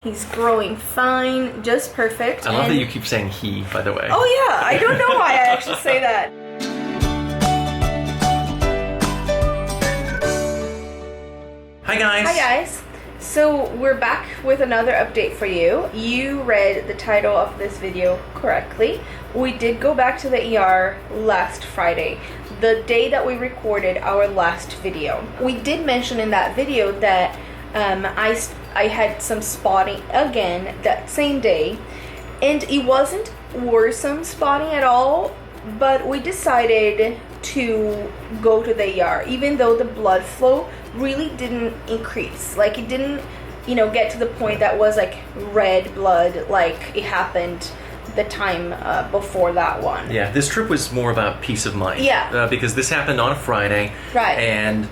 He's growing fine, just perfect. I love that you keep saying he, by the way. Oh yeah, I don't know why I actually say that. Hi guys! Hi guys! So we're back with another update for you. You read the title of this video correctly. We did go back to the ER last Friday, the day that we recorded our last video. We did mention in that video that I had some spotting again that same day, and it wasn't worrisome spotting at all, but we decided to go to the ER even though the blood flow really didn't increase. Like, it didn't, you know, get to the point that was like red blood like it happened the time before that one. Yeah, this trip was more about peace of mind. Yeah. Because this happened on a Friday. Right. And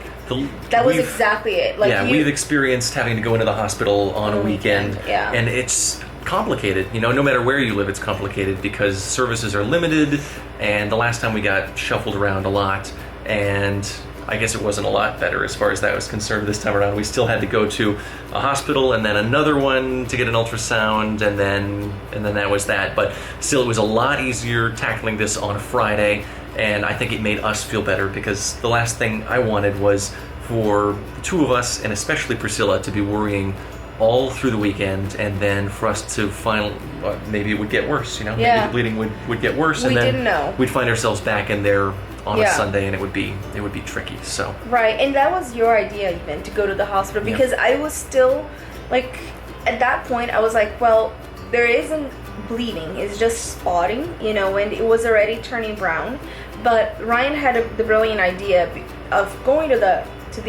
that was exactly it. Like, yeah, we've experienced having to go into the hospital on a weekend. Yeah. And it's complicated. You know, no matter where you live, it's complicated because services are limited, and the last time we got shuffled around a lot, and I guess it wasn't a lot better as far as that was concerned this time around. We still had to go to a hospital and then another one to get an ultrasound, and then that was that. But still, it was a lot easier tackling this on a Friday, and I think it made us feel better because the last thing I wanted was for the two of us, and especially Priscilla, to be worrying all through the weekend, and then for us to maybe it would get worse, you know? Yeah. Maybe the bleeding would get worse, and we then didn't know. We'd find ourselves back in there on Yeah. a Sunday, and it would be tricky. So right, and that was your idea even, to go to the hospital, because I was still like, at that point I was like, well, there isn't bleeding, it's just spotting, you know, and it was already turning brown. But Ryan had the brilliant idea of going to the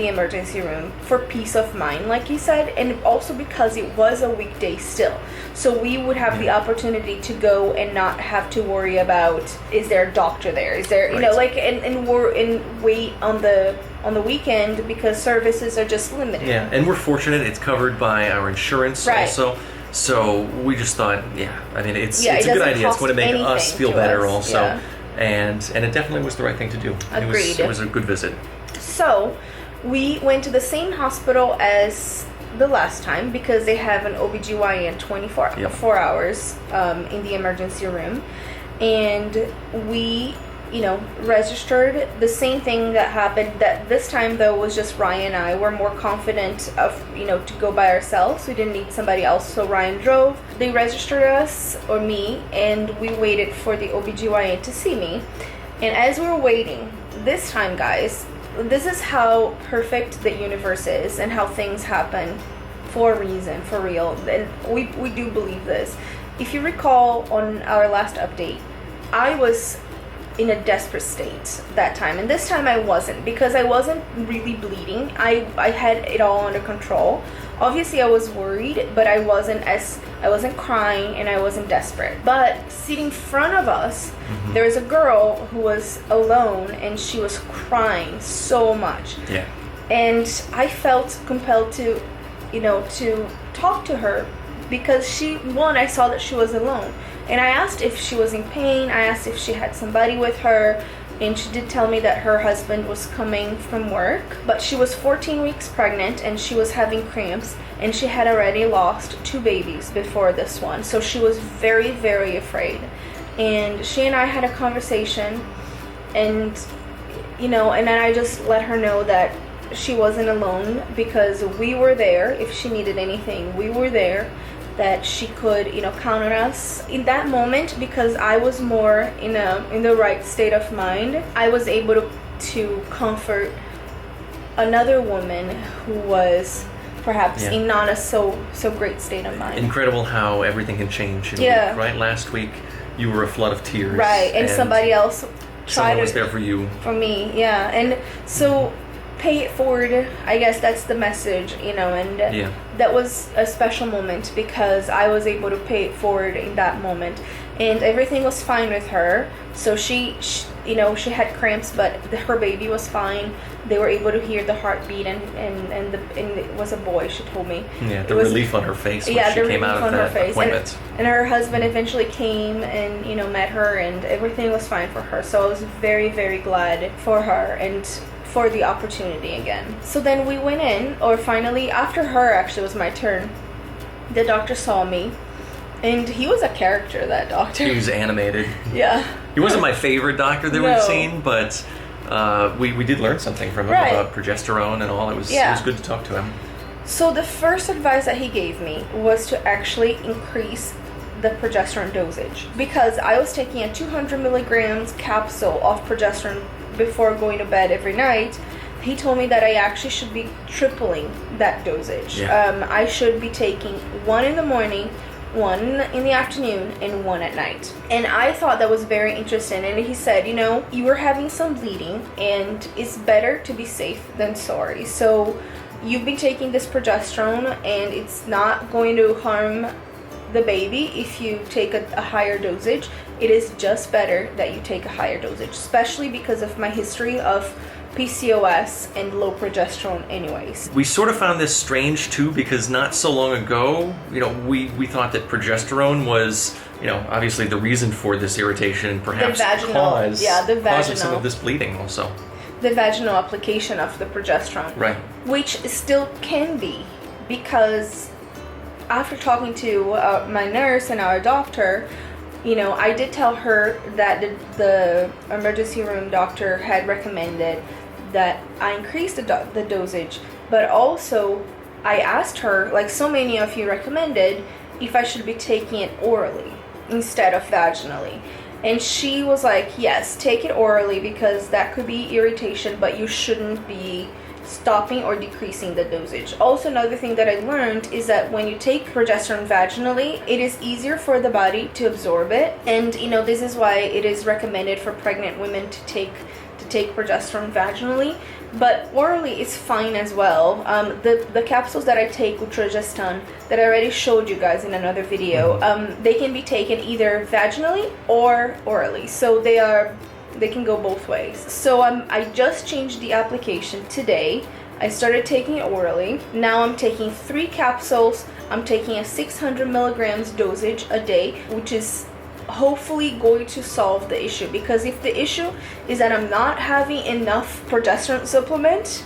emergency room for peace of mind, like you said, and also because it was a weekday still, so we would have the opportunity to go and not have to worry about, is there a doctor there, is there, you know, like, and wait on the weekend because services are just limited. Yeah, and we're fortunate it's covered by our insurance also. So we just thought, I mean, it's a good idea. It's going to make us feel better also. Yeah. And it definitely was the right thing to do. Agreed. It was a good visit. So we went to the same hospital as the last time because they have an OBGYN 24 hours in the emergency room. And we, you know, registered. The same thing that happened that this time though was just Ryan and I were more confident of, you know, to go by ourselves. We didn't need somebody else, so Ryan drove. They registered us, or me, and we waited for the OBGYN to see me. And as we were waiting, this time, guys, this is how perfect the universe is and how things happen for a reason, for real. And we do believe this. If you recall on our last update, I was in a desperate state that time, and this time I wasn't, because I wasn't really bleeding. I had it all under control. Obviously I was worried, but I wasn't crying and I wasn't desperate. But sitting in front of us, there was a girl who was alone and she was crying so much. Yeah. And I felt compelled to, you know, to talk to her because I saw that she was alone. And I asked if she was in pain. I asked if she had somebody with her. And she did tell me that her husband was coming from work. But she was 14 weeks pregnant and she was having cramps. And she had already lost 2 babies before this one. So she was very, very afraid. And she and I had a conversation. And, you know, and then I just let her know that she wasn't alone because we were there. If she needed anything, we were there. That she could, you know, count on us in that moment, because I was more in the right state of mind. I was able to comfort another woman who was perhaps in not a so great state of mind. Incredible how everything can change in a week, right? Last week you were a flood of tears, right? And somebody else was there for you, for me, and so. Pay it forward, I guess that's the message, you know, and that was a special moment because I was able to pay it forward in that moment, and everything was fine with her. So she you know, she had cramps, but her baby was fine. They were able to hear the heartbeat, and it was a boy, she told me. Yeah, the relief on her face when she came out of that appointment. And her husband eventually came and, you know, met her, and everything was fine for her. So I was very, very glad for her and for the opportunity again. So then we went in, or finally, after her, actually, it was my turn. the doctor saw me, and he was a character, that doctor. He was animated. Yeah. He wasn't my favorite doctor that No. we've seen, but we did learn something from him Right. about progesterone and all. It was good to talk to him. So the first advice that he gave me was to actually increase the progesterone dosage, because I was taking a 200 milligrams capsule of progesterone before going to bed every night. He told me that I actually should be tripling that dosage. Yeah. I should be taking one in the morning, one in the afternoon, and one at night. And I thought that was very interesting. And he said, you were having some bleeding, and it's better to be safe than sorry. So you've been taking this progesterone, and it's not going to harm the baby if you take a higher dosage. It is just better that you take a higher dosage, especially because of my history of PCOS and low progesterone anyways. We sort of found this strange too, because not so long ago, we thought that progesterone was, obviously the reason for this irritation, perhaps the vaginal cause of some of this bleeding also. The vaginal application of the progesterone. Right. Which still can be, because after talking to my nurse and our doctor, I did tell her that the emergency room doctor had recommended that I increase the dosage, but also I asked her, like so many of you recommended, if I should be taking it orally instead of vaginally. And she was like, yes, take it orally, because that could be irritation, but you shouldn't be stopping or decreasing the dosage. Also, another thing that I learned is that when you take progesterone vaginally, it is easier for the body to absorb it. And this is why it is recommended for pregnant women to take progesterone vaginally, but orally is fine as well. The capsules that I take with Progestan that I already showed you guys in another video, they can be taken either vaginally or orally, so they can go both ways. So I just changed the application today. I started taking it orally. Now I'm taking 3 capsules. I'm taking a 600 milligrams dosage a day, which is hopefully going to solve the issue, because if the issue is that I'm not having enough progesterone supplement,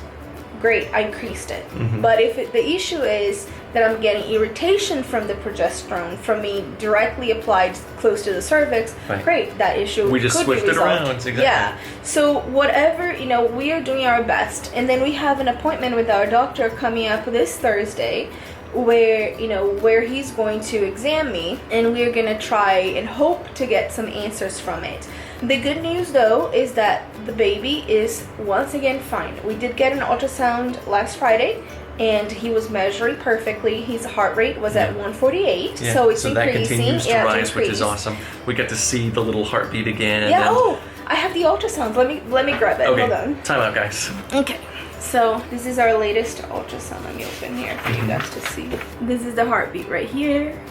great, I increased it. But if the issue is that I'm getting irritation from the progesterone from me directly applied close to the cervix, right, great, that issue we just could switched be it resolved. around. Exactly. Yeah. So whatever, we are doing our best, and then we have an appointment with our doctor coming up this Thursday, where he's going to examine me, and we're gonna try and hope to get some answers from it. The good news though is that the baby is once again fine. We did get an ultrasound last Friday, and he was measuring perfectly. His heart rate was at 148, so it's increasing. That continues to rise, it's which is awesome. We get to see the little heartbeat again. Yeah. Oh, I have the ultrasounds. Let me grab it. Okay. Hold on. Time out, guys. Okay. So this is our latest ultrasound. Let me open here for you guys to see. This is the heartbeat right here.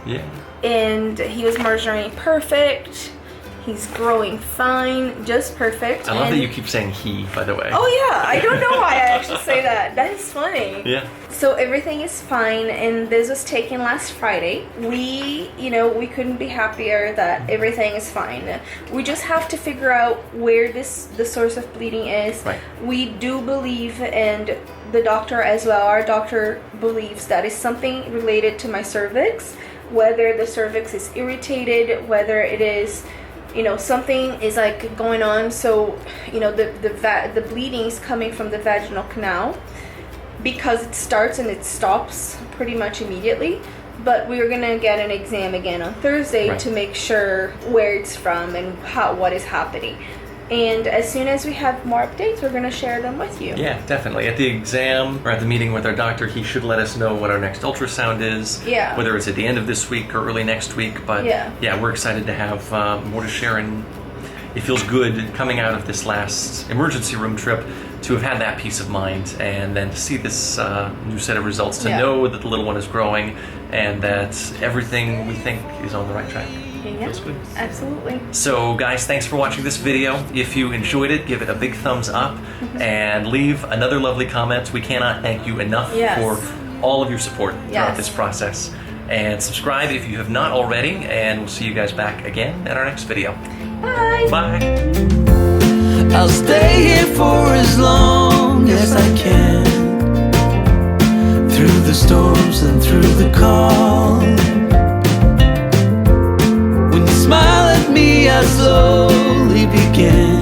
Yeah. And he was measuring perfect. He's growing fine, just perfect. I love that you keep saying he, by the way. Oh yeah, I don't know why I actually say that. That is funny. Yeah. So everything is fine, and this was taken last Friday. We couldn't be happier that everything is fine. We just have to figure out where the source of bleeding is. Right. We do believe, and the doctor as well, our doctor believes that it's something related to my cervix, whether the cervix is irritated, whether it is, something is like going on. So, the bleeding is coming from the vaginal canal, because it starts and it stops pretty much immediately. But we're gonna get an exam again on Thursday, right, to make sure where it's from and what is happening. And as soon as we have more updates, we're going to share them with you. Yeah, definitely. At the exam or at the meeting with our doctor, he should let us know what our next ultrasound is. Yeah. Whether it's at the end of this week or early next week. But yeah, we're excited to have more to share. And it feels good coming out of this last emergency room trip to have had that peace of mind, and then to see this new set of results, to know that the little one is growing and that everything we think is on the right track. Yeah, feels good. Absolutely. So guys, thanks for watching this video. If you enjoyed it, give it a big thumbs up and leave another lovely comment. We cannot thank you enough for all of your support throughout this process. And subscribe if you have not already, and we'll see you guys back again at our next video. Bye. Bye. I'll stay here for as long as I can. through the storms and through the calm. When you smile at me, I slowly began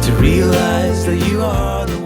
to realize that you are the one.